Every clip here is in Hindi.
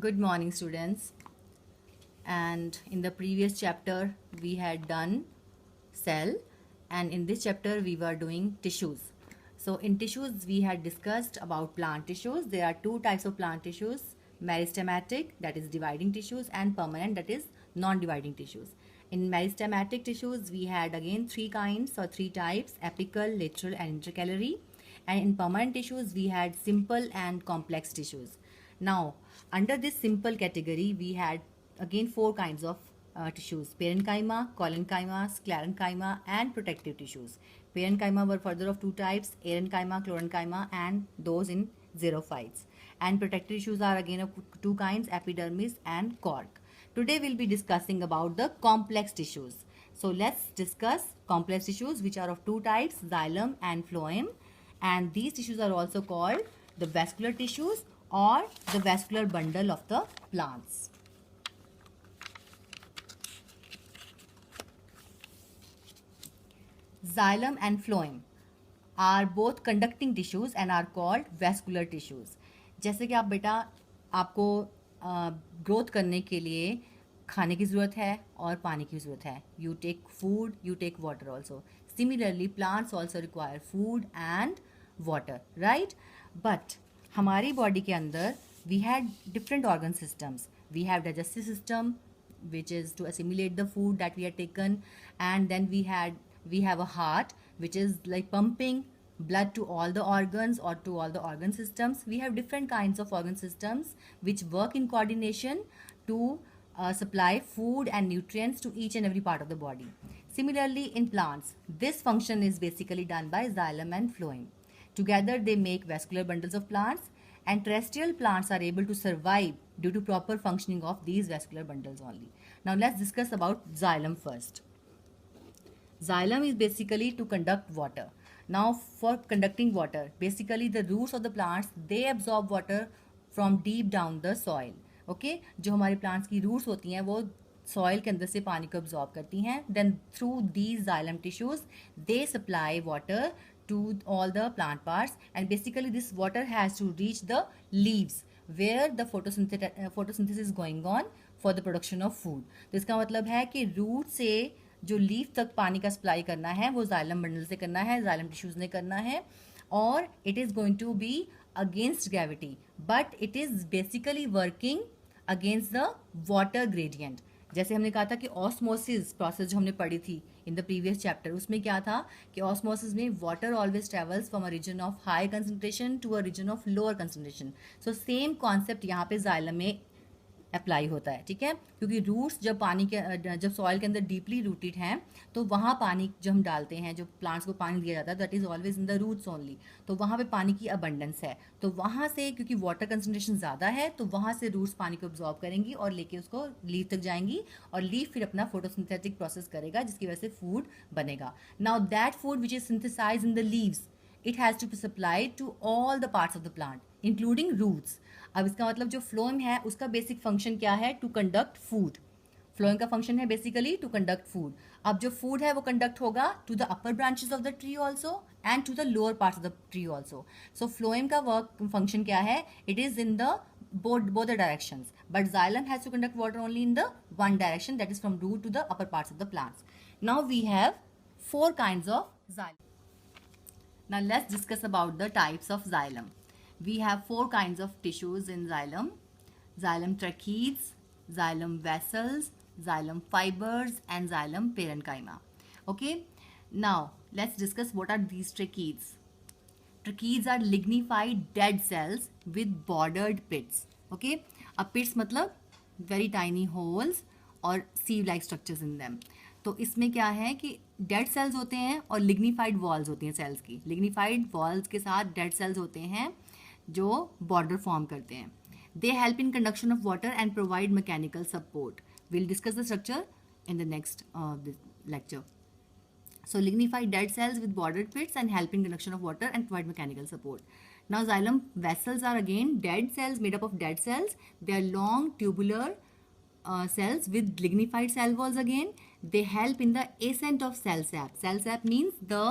Good morning, students. And in the previous chapter, we had done cell, and in this chapter, we were doing tissues. So, in tissues, we had discussed about plant tissues. There are two types of plant tissues: meristematic, that is dividing tissues, and permanent, that is non-dividing tissues. In meristematic tissues, we had again three kinds or three types: apical, lateral, and intercalary. And in permanent tissues, we had simple and complex tissues. Now, under this simple category, we had again four kinds of tissues: parenchyma, collenchyma, sclerenchyma, and protective tissues. Parenchyma were further of two types: erenchyma, chlorenchyma, and those in xerophytes. And protective tissues are again of two kinds: epidermis and cork. Today we'll be discussing about the complex tissues. So let's discuss complex tissues, which are of two types: xylem and phloem. And these tissues are also called the vascular tissues or the vascular bundle of the plants. Xylem and phloem are both conducting tissues and are called vascular tissues. जैसे कि आप बेटा आपको ग्रोथ करने के लिए खाने की ज़रूरत है और पानी की ज़रूरत है. You take food, you take water also. Similarly, plants also require food and water, right? But हमारी बॉडी के अंदर we had different organ systems. We have digestive system, which is to assimilate the food that we had taken, and then we have a heart, which is like pumping blood to all the organs or to all the organ systems. We have different kinds of organ systems which work in coordination to supply food and nutrients to each and every part of the body. Similarly, in plants, this function is basically done by xylem and phloem. Together, they make vascular bundles of plants, and terrestrial plants are able to survive due to proper functioning of these vascular bundles only. Now, let's discuss about xylem first. Xylem is basically to conduct water. Now, for conducting water, basically the roots of the plants, they absorb water from deep down the soil. Okay, जो हमारे plants की roots होती हैं वो soil के अंदर से पानी को absorb करती हैं. Then through these xylem tissues, they supply water to all the plant parts, and basically this water has to reach the leaves where the photosynthesis is going on for the production of food. तो इसका मतलब है कि root से जो लीफ तक पानी का सप्लाई करना है वो जाइलम बंडल से करना है, जाइलम टिश्यूज ने करना है, और it is going to be against gravity, but it is basically working against the water gradient. जैसे हमने कहा था कि ऑस्मोसिस प्रोसेस जो हमने पढ़ी थी इन द प्रीवियस चैप्टर, उसमें क्या था कि ऑस्मोसिस में water always travels from a region of high concentration to a region of lower concentration. So same concept यहाँ पे जाइलम में अप्लाई होता है. ठीक है, क्योंकि रूट्स जब पानी के जब सॉइल के अंदर डीपली रूटेड हैं तो वहाँ पानी जो हम डालते हैं, जो प्लांट्स को पानी दिया जाता है, that is always in the roots only. तो वहाँ पे पानी की अबंडेंस है, तो वहाँ से क्योंकि वाटर कंसनट्रेशन ज़्यादा है तो वहाँ से रूट्स पानी को अब्जॉर्ब करेंगी और लेके उसको लीफ तक जाएंगी, और लीफ फिर अपना फोटोसिंथेटिक प्रोसेस करेगा जिसकी वजह से फूड बनेगा. Now that food which is synthesise in the leaves, it has to be supplied to all the parts of the plant including roots. अब इसका मतलब जो फ्लोएम है उसका बेसिक फंक्शन क्या है? To conduct food. फ्लोएम का फंक्शन है बेसिकली टू कंडक्ट फूड. अब जो फूड है वो कंडक्ट होगा to the upper branches of the tree also and to the lower parts of the tree also. So phloem का वर्क फंक्शन क्या है? It is in the both the directions, but xylem has to conduct water only in the one direction, that is from root to the upper parts of the plants. Now we have four kinds of xylem. Now let's discuss about the types of xylem. We have four kinds of tissues in xylem: xylem tracheids, xylem vessels, xylem fibers, and xylem parenchyma. Okay, now let's discuss what are these tracheids. Tracheids are lignified dead cells with bordered pits. Okay, a pits मतलब very tiny holes और sieve-like structures in them. तो इसमें क्या है कि डेड सेल्स होते हैं और लिग्निफाइड वॉल्स होती हैं सेल्स की. लिग्निफाइड वॉल्स के साथ डेड सेल्स होते हैं जो बॉर्डर फॉर्म करते हैं. They help in conduction of water and provide mechanical support. Will discuss the structure in the next lecture. So lignified dead cells with bordered pits and help in conduction of water and provide mechanical support. Now xylem vessels are again dead cells made up of dead cells. They are long tubular cells with lignified cell walls again. They help in the ascent of cell sap. Cell sap means the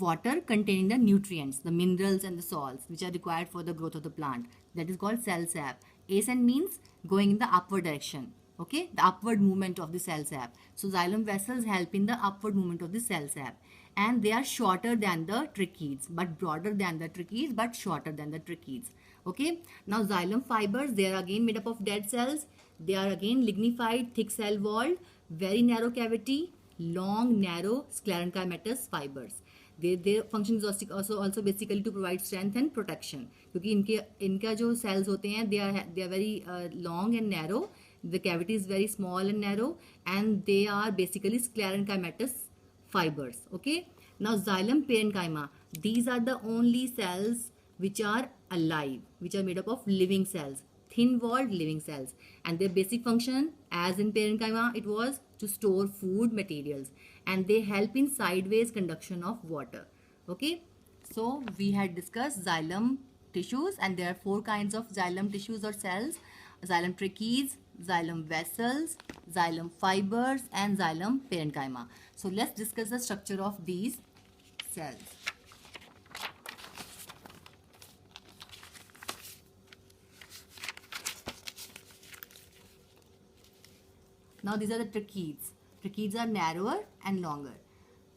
water containing the nutrients, the minerals and the salts which are required for the growth of the plant. That is called cell sap. ascent means going in the upward direction. Okay, the upward movement of the cell sap. So xylem vessels help in the upward movement of the cell sap, and they are shorter than the tracheids, but broader than the tracheids, but shorter than the tracheids. Okay, now xylem fibers, they are again made up of dead cells. They are again lignified, thick cell walled, very narrow cavity, long narrow sclerenchymatous fibers. Their function is also basically to provide strength and protection, क्योंकि इनका जो cells होते हैं they are very long and narrow, the cavity is very small and narrow, and they are basically sclerenchymatous fibers. Okay, now xylem parenchyma, these are the only cells which are alive, which are made up of living cells, thin walled living cells, and their basic function as in parenchyma it was to store food materials, and they help in sideways conduction of water. Okay, so we had discussed xylem tissues, and there are 4 kinds of xylem tissues or cells: xylem tracheids, xylem vessels, xylem fibers, and xylem parenchyma. So let's discuss the structure of these cells. Now these are the tracheids. Tracheids are narrower and longer,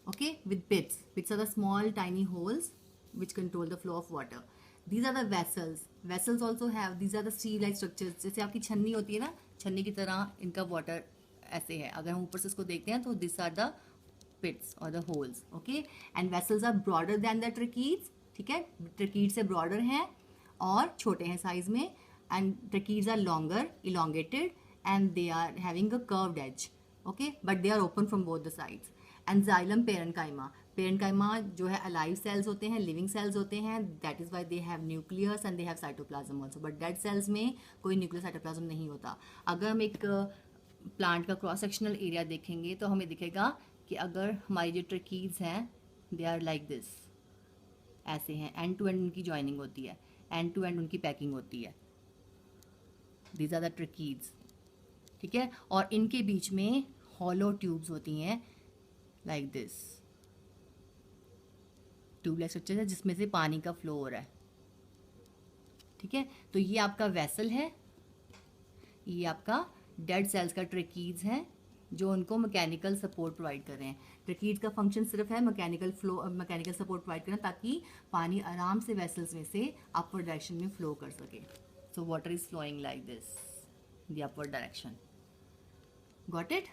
okay, with pits. Pits are the small tiny holes which control the flow of water. These are the vessels. Vessels also have, these are the steel-like structures. जैसे आपकी छन्नी होती है ना, छन्नी की तरह इनका water ऐसे है. अगर हम ऊपर से इसको देखते हैं तो these are the pits or the holes, okay. And vessels are broader than the tracheids, ठीक है. Tracheids से broader हैं और छोटे हैं size में, and tracheids are longer, elongated, and they are having a curved edge, okay, but they are open from both the sides. And xylem parenchyma, parenchyma जो है alive cells होते हैं, living cells होते हैं, that is why they have nucleus and they have cytoplasm also, but dead cells में कोई nucleus cytoplasm नहीं होता. अगर हम एक प्लांट का क्रॉस सेक्शनल एरिया देखेंगे तो हमें दिखेगा कि अगर हमारी जो ट्रकीज हैं दे आर लाइक दिस, ऐसे हैं, एंड टू एंड उनकी ज्वाइनिंग होती है, एंड टू एंड उनकी पैकिंग होती है. दीज आर द ट्रकीज, ठीक है. और इनके बीच में हॉलो ट्यूब्स होती हैं लाइक दिस, ट्यूबलाइक स्ट्रक्चर है जिसमें से पानी का फ्लो हो रहा है, ठीक है. तो ये आपका वेसल है, ये आपका डेड सेल्स का ट्रकीज है जो उनको मैकेनिकल सपोर्ट प्रोवाइड कर रहे हैं. ट्रकीज का फंक्शन सिर्फ है मैकेनिकल सपोर्ट प्रोवाइड करना, ताकि पानी आराम से वेसल्स में से अपवर्ड डायरेक्शन में फ्लो कर सके. So water is flowing like this, the upward direction. Got it?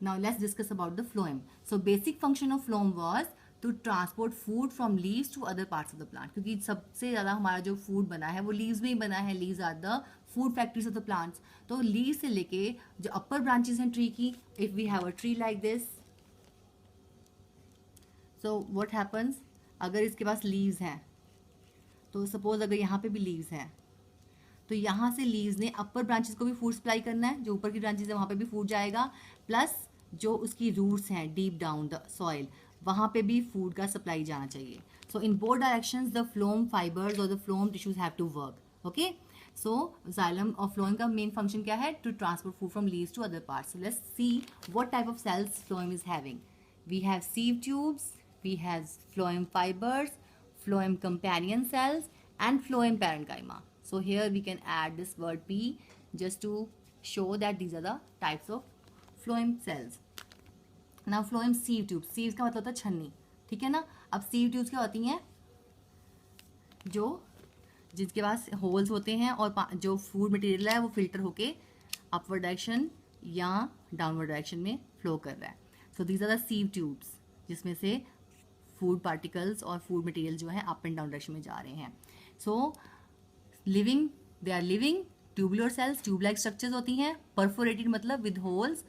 Now let's discuss about the phloem. So basic function of phloem was to transport food from leaves to other parts of the plant. क्योंकि सबसे ज़्यादा हमारा जो फूड बना है वो लीव्स में ही बना है. Leaves are the food factories of the plants. तो लीव्स से लेके जो अपर ब्रांचेस हैं ट्री की, if we have a tree like this, so what happens, अगर इसके पास लीव्स हैं तो सपोज अगर यहाँ पे भी लीव्स हैं तो यहाँ से लीव्स ने अपर ब्रांचेस को भी फूड सप्लाई करना है, जो ऊपर की ब्रांचेस है वहाँ पे भी फूड जाएगा, प्लस जो उसकी रूट्स हैं डीप डाउन द सॉइल वहाँ पे भी फूड का सप्लाई जाना चाहिए. So in both directions the phloem fibres और the phloem tissues have to work. Okay, so xylem और फ्लोएम का मेन फंक्शन क्या है? To transport food from leaves to other parts. Let's see what type of cells phloem is having. We have sieve tubes, we have phloem fibres, phloem companion cells and phloem parenchyma. So here we can add this word P just to show that these are the types of phloem cells. Now phloem sieve tubes. Sieves का मतलब होता है छन्नी, ठीक है ना. अब sieve tubes क्या होती हैं? जो जिसके पास होल्स होते हैं और जो फूड मटेरियल है वो फिल्टर होके अपवर्ड डायरेक्शन या डाउनवर्ड डायरेक्शन में फ्लो कर रहा है. So these are the sieve tubes जिसमें से फूड पार्टिकल्स और फूड मटेरियल जो है अप एंड डाउन डायरेक्शन में जा रहे हैं. So living, they are living tubular cells, tube like structures होती हैं, परफोरेटेड मतलब with holes,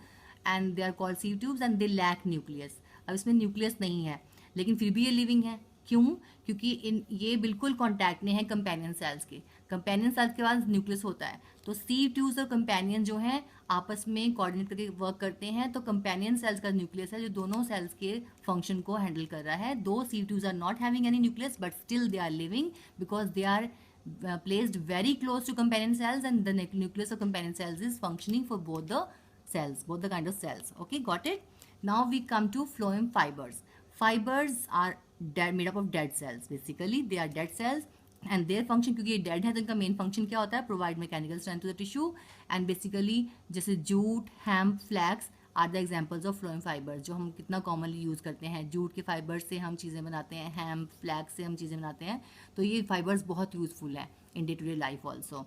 and they are called sieve tubes and they lack nucleus. अब इसमें न्यूक्लियस नहीं है लेकिन फिर भी ये लिविंग है. क्यों? क्योंकि ये बिल्कुल कॉन्टैक्ट में है कंपेनियन सेल्स के. कंपेनियन सेल्स के पास न्यूक्लियस होता है, तो सीव ट्यूब्स और कंपेनियन जो हैं आपस में कोऑर्डिनेट करके वर्क करते हैं. तो कंपेनियन सेल्स का न्यूक्लियस है जो दोनों सेल्स के फंक्शन को हैंडल कर रहा है. Two sieve tubes are not having any nucleus but still they are living because they are placed very close to companion cells, and the nucleus of companion cells is functioning for both the cells, both the kind of cells. Okay, got it? Now we come to phloem fibers. Fibers are made up of dead cells. Basically they are dead cells and their function, क्योंकि ये डेड है तो इनका मेन फंक्शन क्या होता है, provide mechanical strength to the tissue. And basically जैसे jute, hemp, flax are the examples of phloem fibre, जो हम कितना कॉमनली यूज़ करते हैं। जूट के फाइबर से हम चीज़ें बनाते हैं, हेम्प, फ्लैक्स से हम चीज़ें बनाते हैं, तो ये फाइबर्स बहुत यूजफुल है in day to day life also.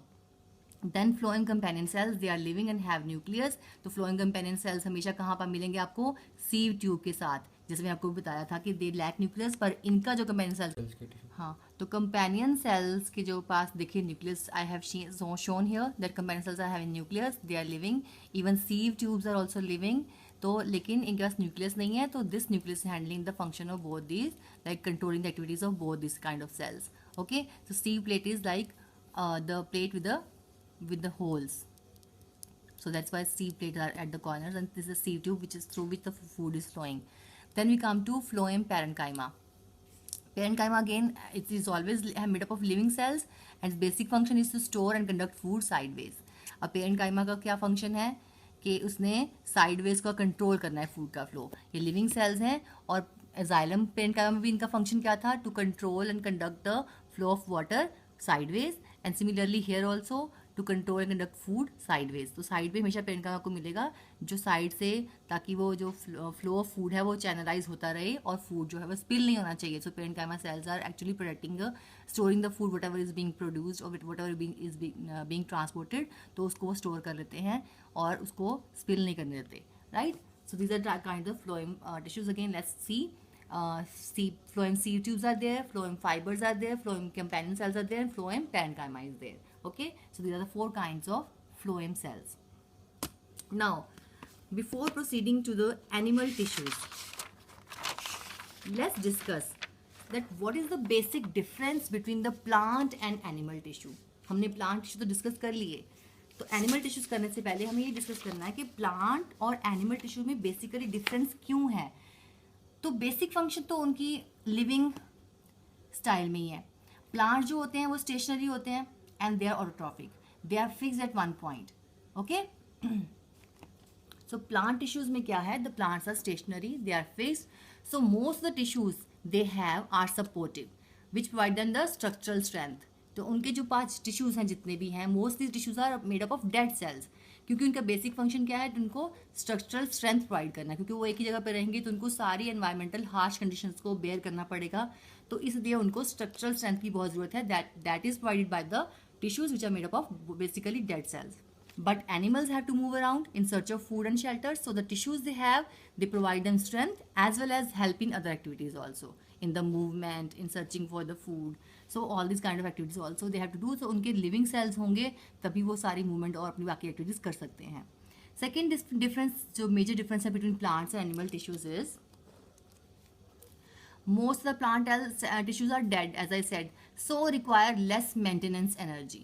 Then phloem companion cells, they are living and have nucleus. तो फ्लोएम कंपेनियन सेल्स हमेशा कहाँ पर मिलेंगे आपको, सीव ट्यूब के साथ, जैसे मैं आपको बताया था कि दे लैक न्यूक्लियस, पर इनका जो कंपेनियन सेल्स, हाँ, तो कंपेनियन सेल्स के जो पास देखिए nucleus, I have shown here that companion cells are having nucleus, they are living, even sieve tubes are also living. तो लेकिन इनके पास न्यूक्लियस नहीं है, तो this nucleus handling the function of both these, like controlling the activities of both this kind of cells. Okay, so sieve plate is like the plate with the holes, so that's why sieve plates are at the corners, and this is a sieve tube which is through which the food is flowing. Then we come to phloem parenchyma. Parenchyma again, it is always made up of living cells, and its basic function is to store and conduct food sideways. अब पेरेंकाइमा का क्या फंक्शन है कि उसने साइडवेज का कंट्रोल करना है फूड का फ्लो। ये लिविंग सेल्स हैं, और जाइलम पेरेंकाइमा में भी इनका फंक्शन क्या था, to control and conduct the flow of water sideways, and similarly here also to control and conduct food sideways. तो साइड में हमेशा पेरेंकाइमा को मिलेगा जो साइड से, ताकि वो जो फ्लो ऑफ फूड है वो चैनलाइज होता रहे और फूड जो है वो स्पिल नहीं होना चाहिए। So parenchyma cells are actually protecting the, storing the food whatever is being produced और whatever is being transported, तो उसको वो स्टोर कर लेते हैं और उसको स्पिल नहीं करने देते, right. So these are kind of phloem tissues. Again let's see, phloem sieve tubes are there, phloem fibers are there, phloem companion cells are there, and phloem parenchyma is there. Okay, so these are the 4 kinds of phloem cells. Now, before proceeding to the animal tissues, let's discuss that what is the basic difference between the plant and animal tissue. हमने प्लांट टिश्यू तो डिस्कस कर लिए, तो एनिमल टिश्यूज करने से पहले हमें ये डिस्कस करना है कि प्लांट और एनिमल टिश्यू में बेसिकली डिफरेंस क्यों है। तो बेसिक फंक्शन तो उनकी लिविंग स्टाइल में ही है। प्लांट जो होते हैं वो स्टेशनरी होते हैं, and they are autotrophic, they are fixed at one point. Okay, so plant tissues में क्या है, the plants are stationary, they are fixed, so most the tissues they have are supportive which provide them the structural strength. तो उनके जो 5 टिश्यूज हैं जितने भी हैं, mostly tissues are made up of dead cells, क्योंकि उनका बेसिक फंक्शन क्या है, उनको स्ट्रक्चरल स्ट्रेंथ प्रोवाइड करना, क्योंकि वो एक ही जगह पर रहेंगे तो उनको सारी एनवायरमेंटल हार्श कंडीशंस को बेयर करना पड़ेगा, तो इसलिए उनको स्ट्रक्चरल स्ट्रेंथ की बहुत जरूरत है, that is provided by the tissues which are made up of basically dead cells. But animals have to move around in search of food and shelter, so the tissues they have, they provide them strength as well as help in other activities also, in the movement, in searching for the food. So all these kind of activities also they have to do. So उनके living cells होंगे तभी वो सारी movement और अपनी बाकी activities कर सकते हैं. Second difference, जो major difference है between plants and animal tissues is, most of the plant tissues are dead, as I said, so require less maintenance energy.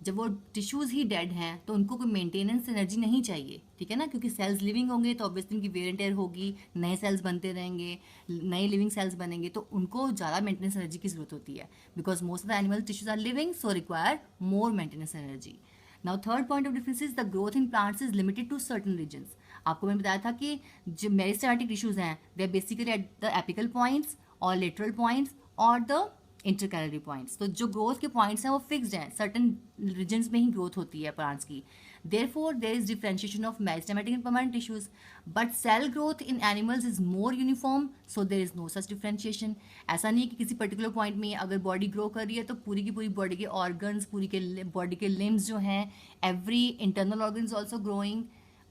जब वो टिश्यूज ही डेड हैं तो उनको कोई मेंटेनेंस एनर्जी नहीं चाहिए, ठीक है ना, क्योंकि सेल्स लिविंग होंगे तो ऑब्वियसली उनकी वेयर एंड टेयर होगी, नए सेल्स बनते रहेंगे, नए लिविंग सेल्स बनेंगे, तो उनको ज़्यादा मेंटेनेंस एनर्जी की जरूरत होती है, because most of the animal tissues are living, so require more maintenance energy. Now third point of difference is the growth in plants is limited to certain regions. आपको मैंने बताया था कि जो मेरिस्टेमेटिक टिश्यूज हैं they are basically at the apical points और लेटरल पॉइंट्स और द इंटरकैलरी पॉइंट्स. तो जो ग्रोथ के पॉइंट्स हैं वो फिक्स्ड हैं, सर्टन रीजन्स में ही ग्रोथ होती है प्लांट्स की. Therefore there is differentiation of meristematic and permanent tissues, but cell growth in animals is more uniform, so there is no such differentiation. ऐसा नहीं है कि किसी पर्टिकुलर पॉइंट में अगर बॉडी ग्रो कर रही है तो पूरी की पूरी बॉडी के ऑर्गन्स, पूरी के बॉडी के लिम्स जो हैं, every internal organs also growing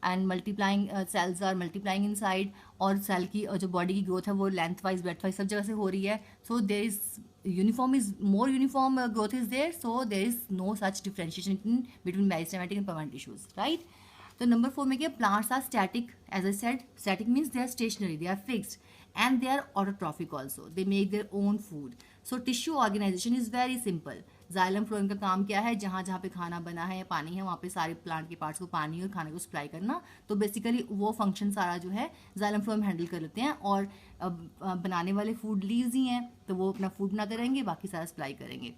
and multiplying, cells are multiplying inside, और सेल की जो बॉडी की ग्रोथ है वो लेंथ वाइज ब्रेथ वाइज सब जगह से हो रही है. So there is uniform is more uniform growth is there, so there is no such differentiation between meristematic and permanent tissues, right? So number 4 में क्या, plants are static, as I said, static means they are stationary, they are fixed, and they are autotrophic also, they make their own food. So tissue organization is very simple. Xylem phloem का काम क्या है, जहाँ जहाँ पे खाना बना है या पानी है वहाँ पे सारे प्लांट के पार्ट्स को पानी और खाने को सप्लाई करना. तो बेसिकली वो फंक्शन सारा जो है जाइलम फ्लोएम हैंडल कर लेते हैं, और बनाने वाले फूड लीव्स ही हैं तो वो अपना फूड बनाते रहेंगे, बाकी सारा सप्लाई करेंगे.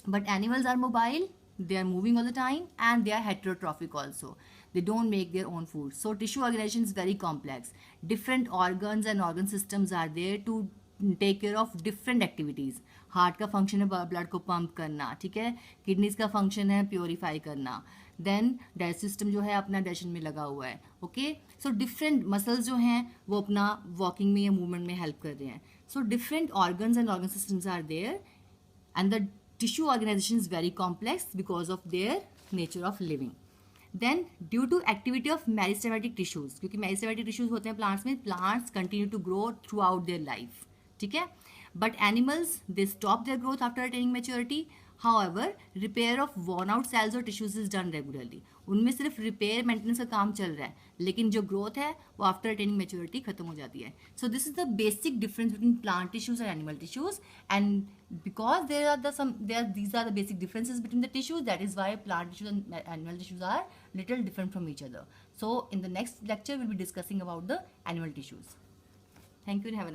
But animals are mobile, they are moving all the time, and they are heterotrophic also, they don't make their own food. So tissue organization is very complex, different organs and organ systems are there to take care of different activities. Heart का फंक्शन है ब्लड को पंप करना, ठीक है, किडनीज का फंक्शन है प्योरीफाई करना, देन डाइजेस्टिव सिस्टम जो है अपना डाइजेशन में लगा हुआ है, ओके। सो डिफरेंट मसल्स जो हैं वो अपना वॉकिंग में या मूवमेंट में हेल्प कर रहे हैं। So different organs and organ systems are there and the tissue organization is very complex because of their nature of living. Then due to activity of meristematic tissues, क्योंकि meristematic tissues होते हैं plants में, plants continue to grow throughout their life, ठीक है, but animals they stop their growth after attaining maturity. However, repair of worn out cells or tissues is done regularly. उनमें सिर्फ रिपेयर मेंटेनेंस का काम चल रहा है, लेकिन जो ग्रोथ है वो आफ्टर अटेनिंग मेच्योरिटी खत्म हो जाती है. So this is the basic difference between plant tissues and animal tissues, and because these are the basic differences between the tissues, that is why plant tissues and animal tissues are little different from each other. So in the next lecture we'll be discussing about the animal tissues. Thank you and have a